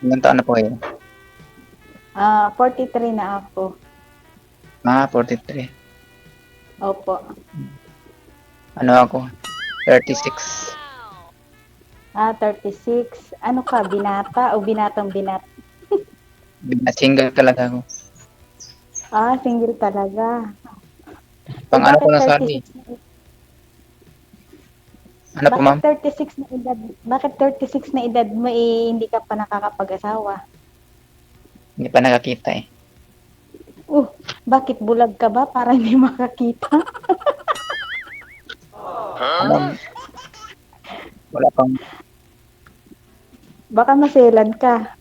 Ilang taon na po kayo? 43 na ako. 43. Opo. Ano ako? 36. 36. Ano ka, binata o binatang binat? Single talaga ako. Single talaga. Pang ano ko Bakit na sabi. 36 na Ano po bakit ma'am? 36 na edad? Bakit 36 na edad mo hindi ka pa nakakapag-asawa? Hindi pa nakakita eh. Uh, bakit bulag ka ba para hindi makakita? Ano, wala pang, Baka maselan ka.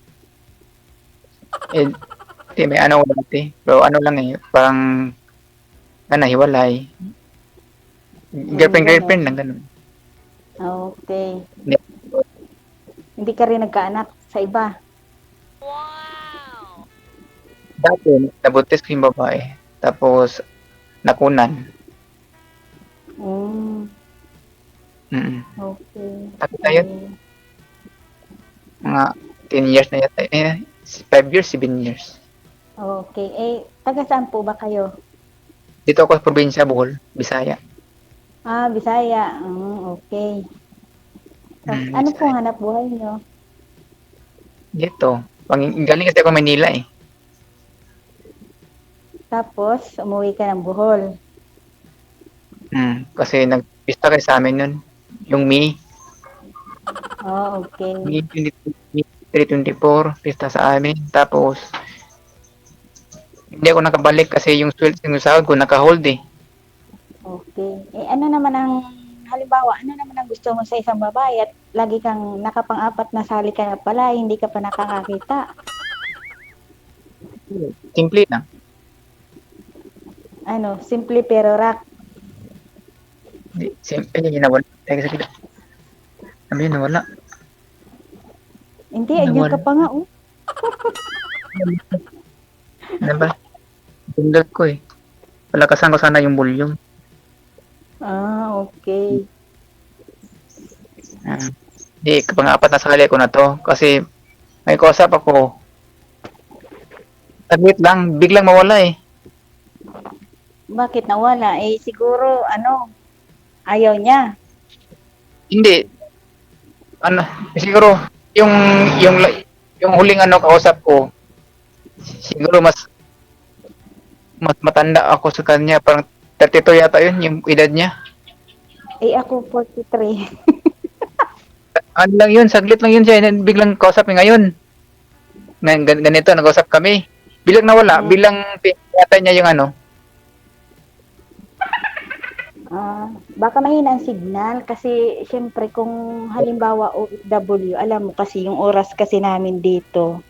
eh, may ano ko dati. Pero ano lang eh, parang, hiwalay. Girlfriend Ganon. lang, ganun. Okay. Hindi, Hindi ka rin nagkaanak sa iba. dati, nabuntis ko yung babae. Tapos, nakunan. Mm, Mm. okay. Tapos na yun, Ay, mga 10 years na yata. 5 years, 7 years. okay. Taga saan po ba kayo? Dito ako sa probinsya, Bohol, Bisaya. Bisaya. Okay. Tapos, ano pong Bisaya. hanap buhay nyo? Dito. Galing kasi ako Manila eh. Tapos, umuwi ka ng Bohol. Kasi nag-pista kayo sa amin nun. Yung Okay. May 2023-24, pista sa amin. Tapos, hindi ako nakabalik kasi yung sahod ko naka-hold eh. Okay. Ano naman halimbawa, ano naman ang gusto mo sa isang babae at lagi kang nakapang-apat na sali ka na pala, hindi ka pa nakakakita? Simple lang. Simple pero rock. Simple yung nawala. Teka, sige. Ano yun, nawala? Hindi, andiyan ka Nawala. pa nga, oh. Ano ba? Pindot ko eh. Palakasan ko sana yung volume. Okay. Ah, Di, pang-apat na sali ko na to. Kasi may kausap ako. Saglit lang, biglang mawala eh. Bakit nawala? Siguro, ayaw niya. Hindi, ano, siguro, yung, yung, yung huling kausap ko, siguro mas matanda ako sa kanya, parang 32 yata yun, yung edad niya. Ako 43. Ano lang yun, saglit lang yun siya, biglang kausap niya ngayon. Ganito, nag-usap kami. Bilang nawala, Hmm. bilang yata niya yung Baka mahina ang signal kasi syempre kung halimbawa OFW, alam mo kasi yung oras kasi namin dito,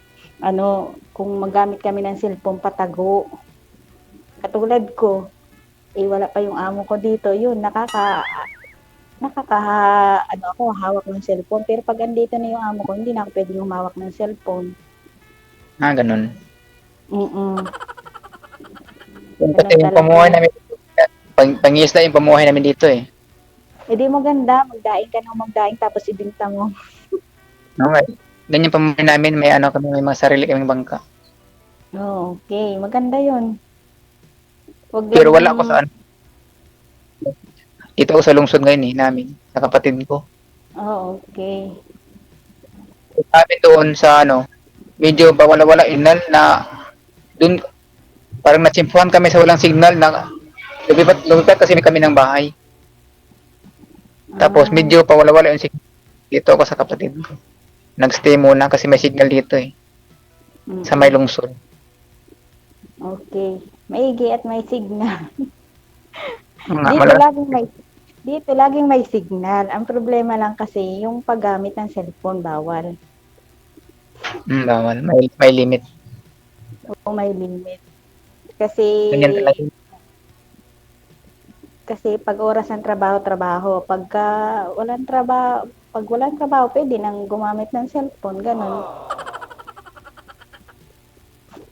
kung magamit kami ng cellphone patago. Katulad ko, wala pa yung amo ko dito, yun, nakaka, ako, hawak ng cellphone. Pero pag andito na yung amo ko, hindi na ako pwedeng humawak ng cellphone. ganun. Mm, Kasi ganun yung talaga pamuhay yan. namin, pang-isla yung pamuhay namin dito eh. Di maganda, magdaing ka ng magdaing tapos ibinta mo. Okay. Ganyan pamuhay namin, may mga sarili kaming bangka. Okay, maganda yun. Wag lang Pero yung, wala ako sa dito ako sa lungsod ngayon eh, namin, sa kapatid ko. okay. Sabi doon sa medyo bawala-wala inal na doon parang natsimpuhan kami sa walang signal na lumipat kasi kami ng bahay. Tapos Ah, medyo pawala-wala yung signal. Dito ako sa kapatid ko. Nagstay muna kasi may signal dito eh. Sa may mm, lungsod. okay. Maigi at may signal. Nga, Dito malakas. laging may dito laging may signal. Ang problema lang kasi yung paggamit ng cellphone bawal. Bawal. May limit. O may limit. Kasi Ganyan talaga. pag oras ng trabaho, trabaho. Pag walang trabaho, pwede nang gumamit ng cellphone, ganun.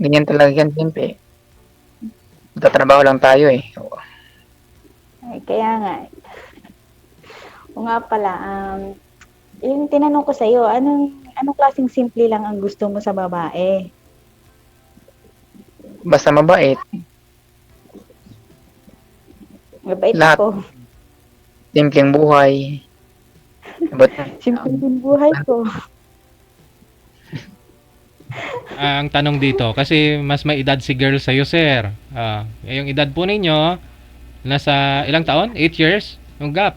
Ganyan talaga yan, siyempre. Tatrabaho lang tayo eh. Kaya nga, o nga pala, yung tinanong ko sa'yo, anong klaseng simple lang ang gusto mo sa babae? Basta mabait. Mabait Lahat. ako. Simpleng buhay. But, Simple din buhay ko. Ang tanong dito, kasi mas may edad si girl sa'yo, sir. Yung edad po ninyo, nasa ilang taon? 8 years? Yung gap.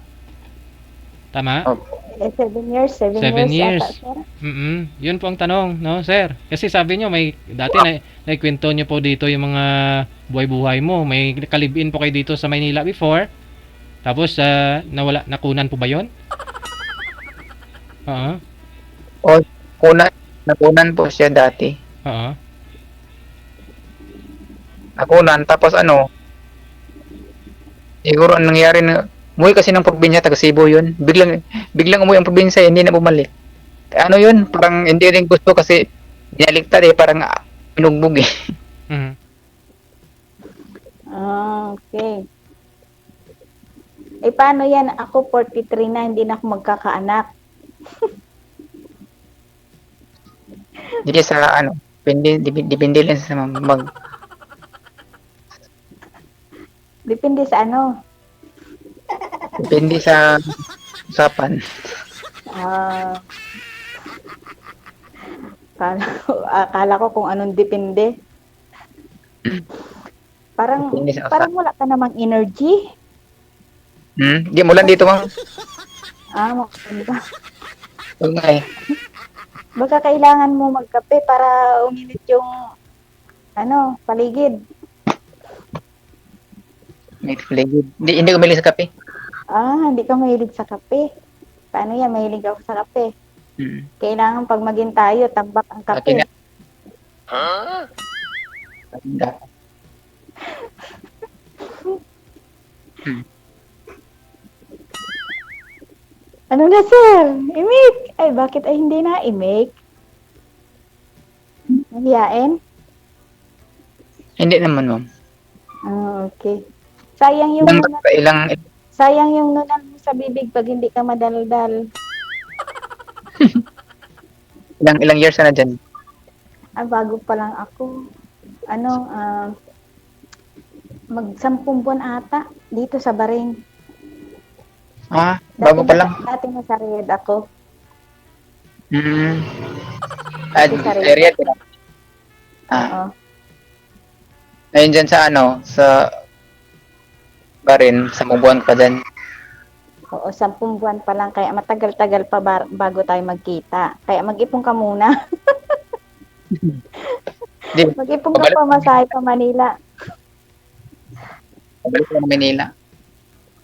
Tama? oh, 7 years, 7 7 years years. ata, sir. Yun po ang tanong, no, sir? Kasi sabi nyo, dati naikwento nyo po dito yung mga buhay-buhay mo. May kalibin po kayo dito sa Maynila before. Tapos, nakunan po ba yun? Oo. oh, nakunan po siya dati. Oo. Nakunan, tapos siguro ang nangyari umuwi kasi ng probinsya, taga Cebu yun. Biglang umuwi ang probinsya, hindi na bumalik. Yun, parang hindi rin gusto kasi binaligtad parang pinugbog eh. Mhm. Okay. Paano yan? Ako 43 na, hindi na ako magkakaanak. Hindi sa depende lang sa Depende sa ano. depende sa usapan. Akala ko kung anong depende. Depende sa Parang usapan. wala ka namang energy. Hindi mo lang dito ma'am. Maganda. Huwag nga eh. Baka kailangan mo magkape para uminit yung paligid. May paligid. Hindi umili sa kape. Hindi ka mahilig sa kape. Paano yan? Mahilig ako sa kape. Hmm. Kailangan pag maging tayo, tambak ang Akin kape. na. Ganda. Ano na, sir? I-make. Ay, bakit hindi na i-make? Nahiyain? Hindi naman ma'am. Okay. Sayang yung Ilang nunan mo sa bibig pag hindi ka madaldal. years na dyan. Bago pa lang ako. Mag-10 buwan ata dito sa Bahrain. Bago pa lang. Dati nasa Riyadh ako. Sa area din. Oo. Ayun dyan sa Bahrain, sa buwan pa dyan. Oo, 10 buwan pa lang. Kaya matagal-tagal pa bago tayo magkita. Kaya mag-ipon ka muna. Mag-ipon ka pa masahe pa Manila. Pabalik ko ng Manila.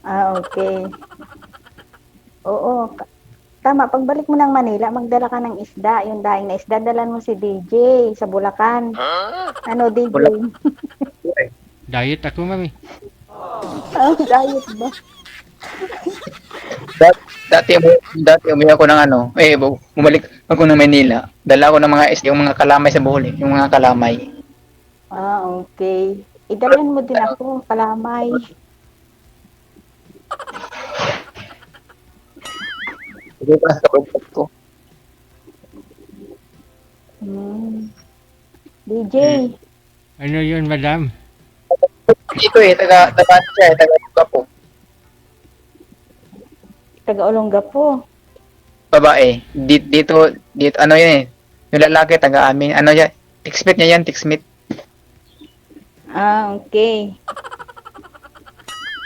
Okay. Oo. Tama, pagbalik mo ng Manila, magdala ka ng isda. Yung daing na isda, dalan mo si DJ sa Bulacan. DJ? Diet ako, mami. Diet ba? Dati umuwi ako ng bumalik ako ng Manila. Dala ko ng yung mga kalamay sa Bohol, yung mga kalamay. Okay. Idalhan mo din ako, kalamay. Hindi pa sa contact ko. DJ. Ano yun, madam? Dito taga po. Taga-Olongapo. Babae. Dito yun eh. Yung lalaki taga amin. Yan? Tixmate niya yan, tixmate. Okay.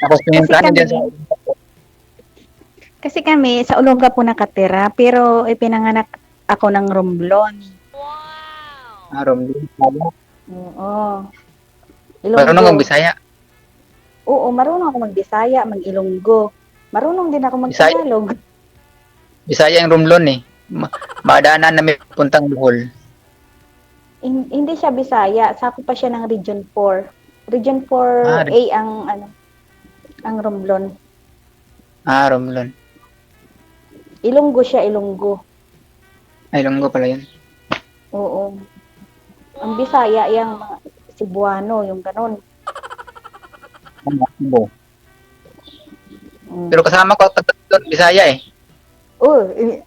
Tapos pinuntahan dyan sa Kasi kami sa Olongapo nakatira, pero ipinanganak ako ng Romblon. Romblon. Oo. Marunong ang Bisaya. Oo, marunong ako mag-Bisaya, mag-Ilonggo. Marunong din ako mag-Tagalog. Bisaya ang Romblon eh. Madaanan na may puntang Bohol. Hindi siya Bisaya, sakop pa siya ng Region 4. Region 4A ang Romblon. Romblon. Ilonggo siya, Ilonggo. Ay, Ilonggo pala yun. Oo. Ang Bisaya, yung mga Cebuano, yung ganon. Pero kasama ko taga Bisaya eh.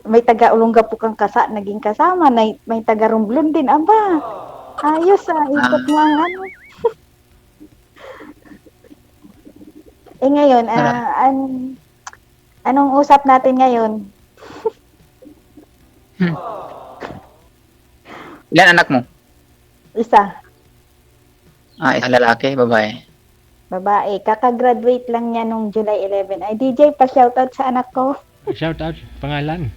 May taga Olongapo kang naging kasama, may taga Romblon din. Aba, ayos ikot mo ang ano. Ngayon, anong usap natin ngayon? Ilan anak mo? Isa, Isang lalaki, babae. babae. Kakagraduate lang niya nung July 11. Ay, DJ, pa-shoutout sa anak ko. Shout out, pangalan.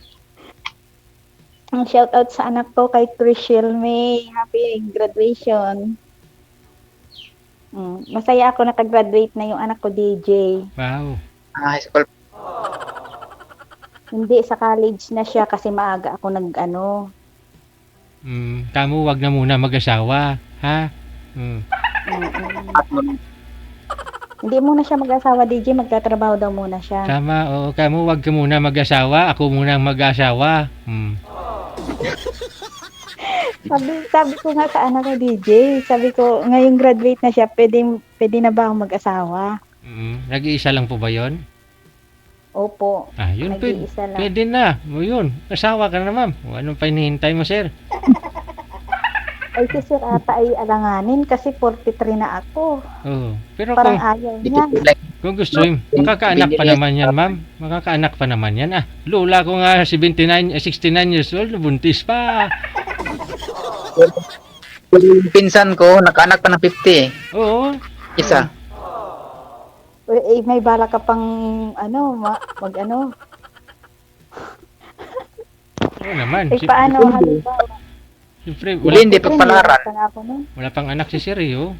Ang shoutout sa anak ko kay Trishel May. Happy graduation. Masaya ako nakagraduate na yung anak ko, DJ. Wow. High school. Hindi, sa college na siya kasi maaga ako nag-ano. Kamu wag na muna mag-asawa, ha? Hindi muna siya mag-asawa, DJ. Magtatrabaho daw muna siya. Tama, oo. Kamu wag ka muna mag-asawa, ako muna ang mag-asawa. Sabi ko nga sa anak ko, DJ. Sabi ko, ngayong graduate na siya, pwede na ba akong mag-asawa? Nag-iisa lang po ba yon? Opo. Yun, Nag-iisa lang. pwede na. O yun, asawa ka na, ma'am. Anong pa hinihintay mo, sir? Ay, si Sir ata ay alanganin kasi 43 na ako. Oo. Pero Parang kung, ayaw niya. kung gusto mo, makakaanak pa naman yan, ma'am. Makakaanak pa naman yan. Lula ko nga 69 years old, buntis pa. Yung pinsan ko, nakaanak pa ng 50 eh. Oo. Isa. May bala ka pang mag-ano. Oo naman. Paano halimbawa? Siyempre, Hindi pagpalaran. wala pang anak si Sir, oh.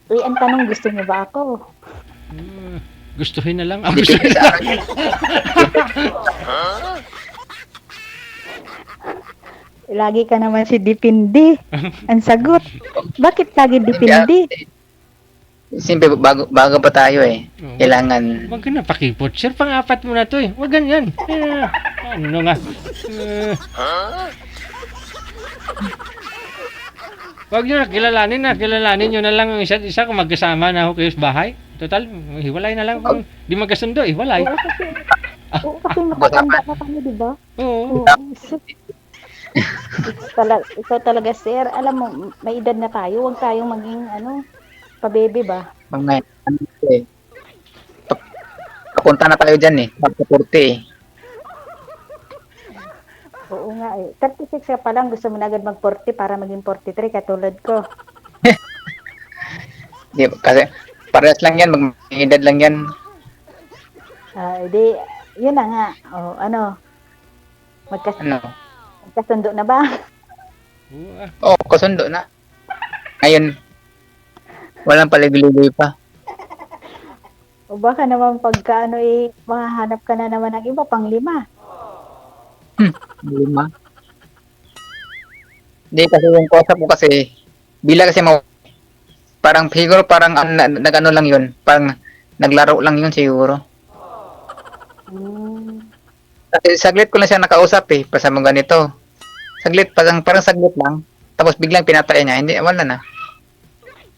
Ang tanong, gusto niyo ba ako? Gustuhin na lang. Depende sa akin. Lagi ka naman si Dipindi. Ang sagot. Bakit lagi Dipindi? Siyempre, bago pa tayo eh. Oo. Kailangan. Huwag ka na pakipot. Sir, pang-apat mo na to eh. Huwag ganyan. Ano nga? Huwag nyo na, kilalanin nyo na lang ang isa't isa kung magkasama na ako kayo sa bahay. Total, hiwalay na lang. Kung di magkasundo, hiwalay. Kasi makatanda ka kami, di ba? Oo. Ikaw talaga, sir. Alam mo, may edad na tayo. Huwag tayong maging, pabebe ba? Mga eh. Papunta na tayo dyan eh. Pagka-40 eh. Oo nga eh. 36 ka pa lang, gusto mo na agad mag-40 para maging 43 katulad ko. Kasi parehas lang yan. Mag-edad lang yan. Yun na nga. Magkasundo na ba? Kasundo na. Ngayon, walang paligiligoy pa. O baka naman pagka mahahanap ka na naman ng iba, pang 5. 5. Hindi kasi yung kausap ko kasi, bila kasi parang siguro parang nag-ano lang yun. Parang naglaro lang yun siguro. Kasi saglit ko lang siya nakausap eh. Pasama ganito. Saglit, parang saglit lang. Tapos biglang pinatay niya. Hindi, wala na.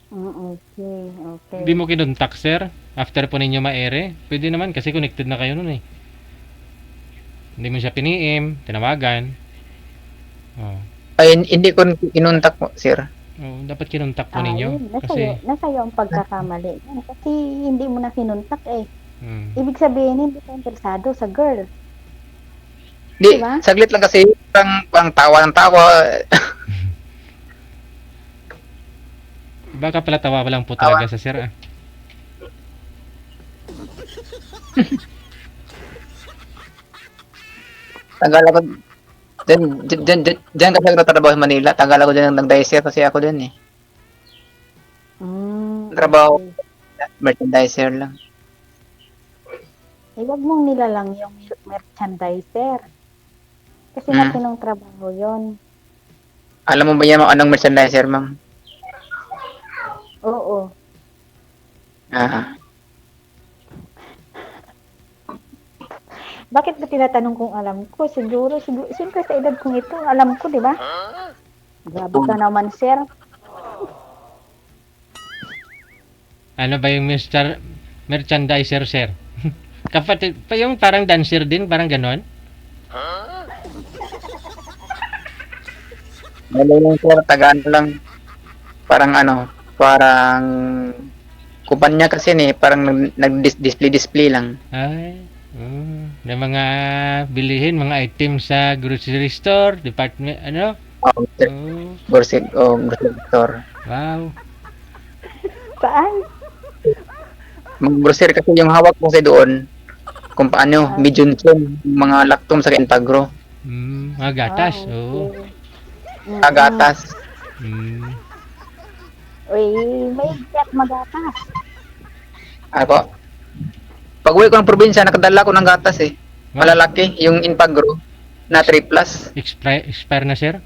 Okay. Hindi mo kinontak, sir? After po ninyo ma-ere? Pwede naman kasi connected na kayo nun eh. Hindi mo siya piniim, tinawagan. Ay, hindi ko kinuntak mo, sir. Dapat kinontak po ninyo. Nasa iyo ang pagkakamali. Kasi hindi mo na kinuntak eh. Hmm. Ibig sabihin, hindi ka interesado sa girl. Di, Diba? saglit lang kasi pang tawa ng tawa. Baka pala tawa pa lang po talaga sa sir ah. Tagal ako Diyan kasi ako nagtatrabaho sa Manila. Tagal ako dyan nag-dicer kasi ako dyan eh. Trabaho. Merchandiser lang. Huwag mong nilalang yung merchandiser. Kasi matinong trabaho yon. Alam mo ba yan anong merchandiser, ma'am? Oo. Bakit ba tinatanong kung alam ko? Siguro, siyempre sa edad kong ito, alam ko, di ba? Grabe ka naman, sir. Ano ba yung merchandiser, sir? Kapatid, pa yung parang dancer din, parang ganon. Wala yung sir, tagaan lang. Parang parang kumpanya kasi parang nag-display lang. Ay, may mga bilihin, mga items sa grocery store, department, ano? Oh, grocery store. Wow. Saan? Mag-grocery kasi yung hawak ko kasi doon, kung paano, medium mga lactum sa Intagro. Mga gatas, Ah, oo. okay. Mm-mm. Agatas. Mm. Uy, may jet magatas. Ako, pag uwi ko ng probinsya, nakadala ko ng gatas eh. Malalaki, yung Impagro na 3 plus. Expire na, sir?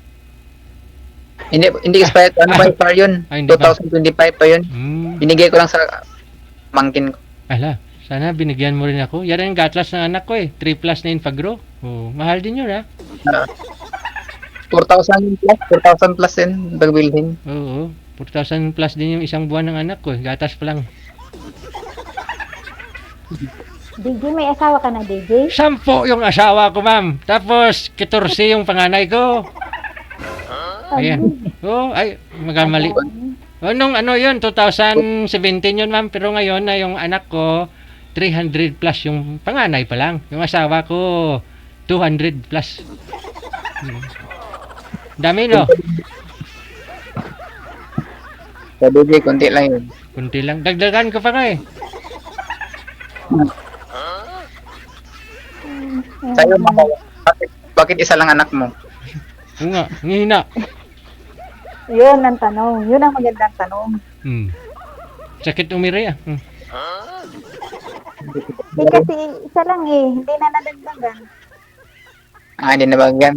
Hindi expired, ba expire yun? Hindi pa. 2025 pa yun. Binigay ko lang sa mangkin ko. Ala, sana binigyan mo rin ako. Yan ang gatlas ng anak ko eh. 3 plus na Infagro. Oh, mahal din yun ha. 4,000 plus, 4,000 plus yun, bagbilhin. Oo, 4,000 plus din yung isang buwan ng anak ko eh. Gatas pa lang. DJ, may asawa ka na, DJ? 10 yung asawa ko, ma'am. Tapos, 14 yung panganay ko. Ayan. Oh, ay, magamali. Nung yun, 2017 yun, ma'am. Pero ngayon na yung anak ko, 300 plus yung panganay pa lang. Yung asawa ko, 200 plus. Dami, no? Sa DJ, konti lang yun. Kunti lang. Dagdagan ko pa nga eh. Sa'yo, bakit isa lang anak mo? Oo nga, ngihina. Yun ang tanong. Yun ang magandang tanong. Sakit umiri ah. Eh, kasi isa lang eh. Hindi na nadagdagan. Hindi na bagyan.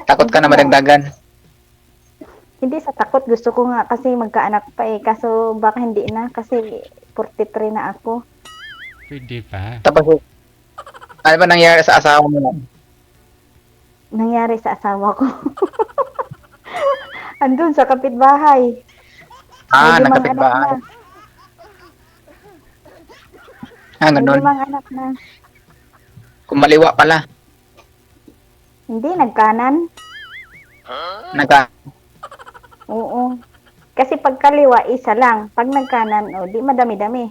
Takot ka na madagdagan. Hindi sa takot. Gusto ko nga kasi magkaanak pa eh. Kaso baka hindi na. Kasi 43 na ako. Pwede pa. Tapos, ano ba nangyari sa asawa mo? Nangyari sa asawa ko. Andun sa kapitbahay. May limang Nakapitbahay. anak na. May Ganun. 5 anak na. Kumaliwa pala. Hindi, nagkanan. Nagka. Oo. Kasi pag kaliwa, isa lang. Pag nagkanan, di madami-dami.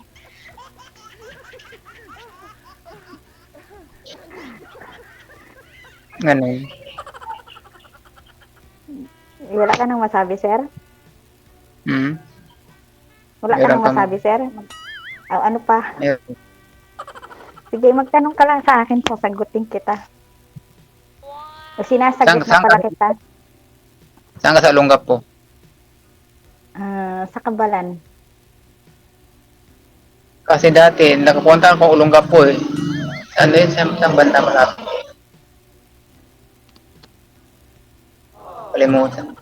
Ganun. Wala ka nang masabi, sir? Wala ka Meron nang pang- masabi, sir? Ano pa? Ayun. Sige, magtanong ka lang sa akin, sasagutin kita. O sinasagot na Saan pala ka- kita. Saan ka sa Lunggap po? Sa Kabalan. Kasi dati, nakapunta ako Lunggap po eh. Ano yun? Sa banda malapit. Kalimutan.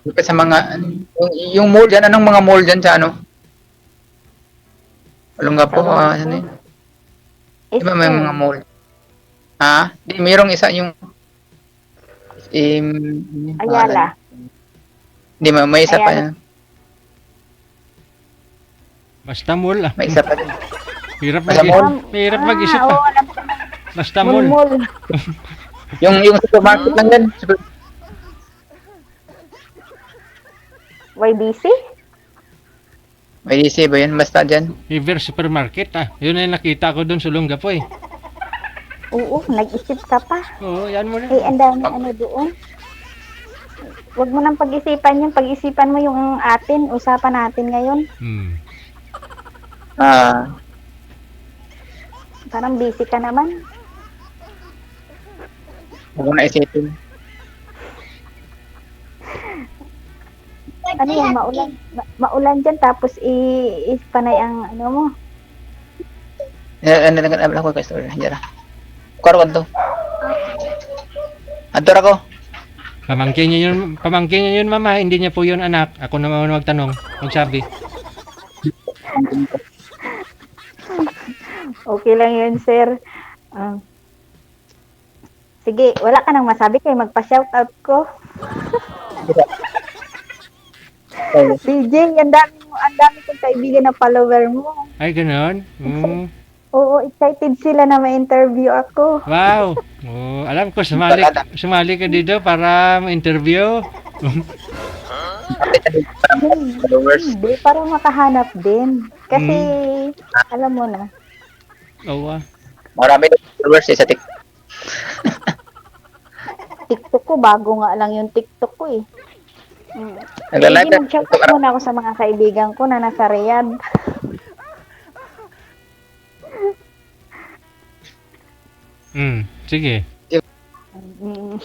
Kasi sa mga, yung mall dyan, anong mga mall dyan sa Lunggap po, ano yun? Di ba may mga mall? Di, mayroong isa yung Ayala. Di, may isa pa Ayala. yan. Basta mall ah. May isa pa din. Hirap Basta mag-isip. mall. Hirap mag-isip Oo, ah. alam ko na. Basta mall. Mall. Yung supermarket lang yan. YBC? May DC ba yan? Basta dyan. River Supermarket ah. Yun ay nakita ko doon sa Lunggap eh. Oo, nag-isip ka pa. Oo, yan mo na. Eh, ang dami doon. Huwag mo nang pag-isipan yun. Pag-isipan mo yung atin. Usapan natin ngayon. Parang busy ka naman. Huwag mo na isipin. Ano yung maulan? Maulan dyan tapos panay ang ano mo. Ano ko kay story. Diyan na. Karo to. Ador ako. Pamangkin niya yun mama. Hindi niya po yun anak. Ako naman magtanong. Magsabi. Okay lang yun, sir. Sige, wala ka nang masabi kay magpa-shoutout ko. DJ, ang dami kong kaibigan na follower mo. Ay, gano'n? Oo, excited sila na ma-interview ako. Wow! Oh, alam ko, sumali ka dito para ma-interview. Followers. Hindi, para makahanap din. Kasi, alam mo na, Oo, Marami na followers sa TikTok. TikTok ko, bago nga lang yung TikTok ko eh. Nagla-live Sige, na mag-shoutout muna ako sa mga kaibigan ko na nasa Riyadh. sige.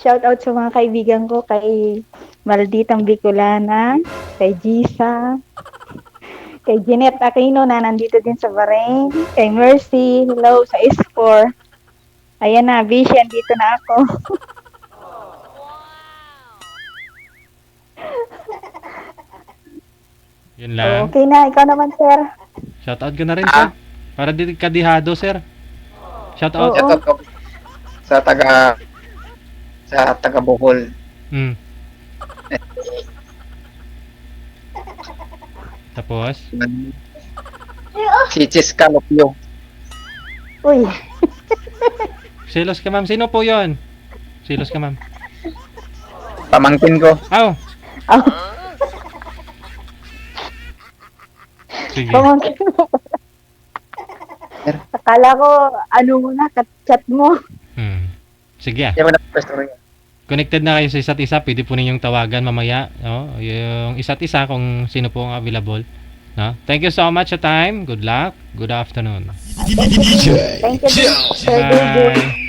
Shoutout sa mga kaibigan ko kay Malditang Bicolana, kay Gisa, kay Jeanette Aquino na nandito din sa Bahrain, kay Mercy, hello sa S4. Ayan na, Bishi, andito na ako. Yun lang. Okay na, ikaw naman, sir. Shoutout ka na rin, sir. Para di ka dihado, sir. Shoutout. Oo. Shoutout ko sa taga Bohol. Mm. Tapos, Si Chiska Lopio. Uy, silos ka, ma'am. Sino po yon? Silos ka, ma'am. Pamangkin ko. Aw! oh, Sige. pamangkin mo. Akala ko, ano mo na, chat mo. Sige. Yan mo na first story. Connected na kayo sa isa't isa. Pwede po ninyong tawagan mamaya. No? Yung isa't isa kung sino po ang available. No? Thank you so much sa time. Good luck. Good afternoon. Thank you, Sir Gugu. Bye.